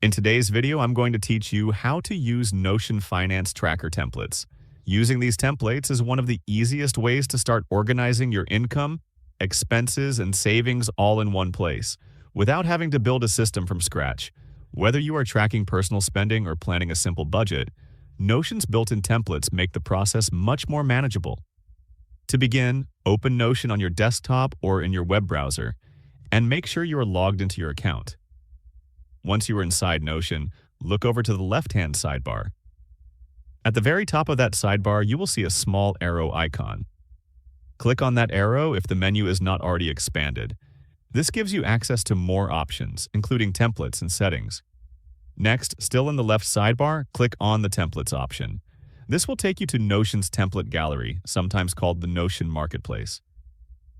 In today's video, I'm going to teach you how to use Notion Finance Tracker templates. Using these templates is one of the easiest ways to start organizing your income, expenses, and savings all in one place, without having to build a system from scratch. Whether you are tracking personal spending or planning a simple budget, Notion's built-in templates make the process much more manageable. To begin, open Notion on your desktop or in your web browser, and make sure you are logged into your account. Once you are inside Notion, look over to the left-hand sidebar. At the very top of that sidebar, you will see a small arrow icon. Click on that arrow if the menu is not already expanded. This gives you access to more options, including templates and settings. Next, still in the left sidebar, click on the Templates option. This will take you to Notion's template gallery, sometimes called the Notion Marketplace.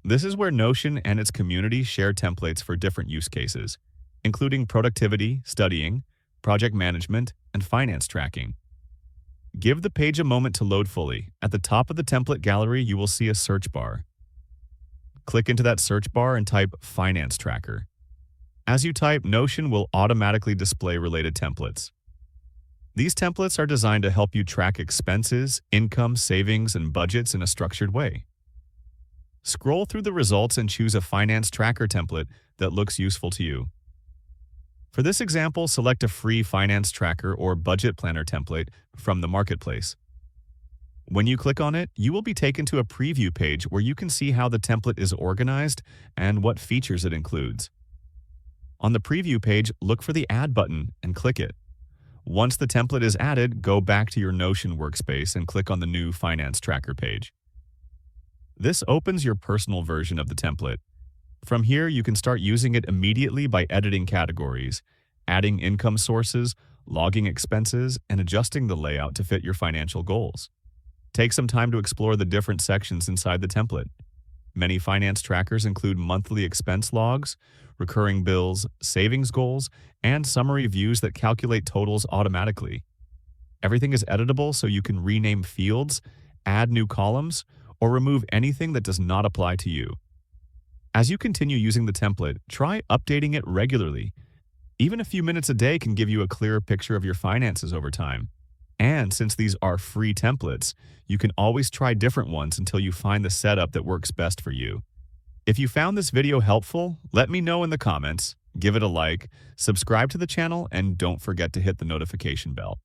This is where Notion and its community share templates for different use cases, including productivity, studying, project management, and finance tracking. Give the page a moment to load fully. At the top of the template gallery, you will see a search bar. Click into that search bar and type Finance Tracker. As you type, Notion will automatically display related templates. These templates are designed to help you track expenses, income, savings, and budgets in a structured way. Scroll through the results and choose a finance tracker template that looks useful to you. For this example, select a free finance tracker or budget planner template from the marketplace. When you click on it, you will be taken to a preview page where you can see how the template is organized and what features it includes. On the preview page, look for the Add button and click it. Once the template is added, go back to your Notion workspace and click on the new Finance Tracker page. This opens your personal version of the template. From here, you can start using it immediately by editing categories, adding income sources, logging expenses, and adjusting the layout to fit your financial goals. Take some time to explore the different sections inside the template. Many finance trackers include monthly expense logs, recurring bills, savings goals, and summary views that calculate totals automatically. Everything is editable, so you can rename fields, add new columns, or remove anything that does not apply to you. As you continue using the template, try updating it regularly. Even a few minutes a day can give you a clearer picture of your finances over time. And since these are free templates, you can always try different ones until you find the setup that works best for you. If you found this video helpful, let me know in the comments, give it a like, subscribe to the channel, and don't forget to hit the notification bell.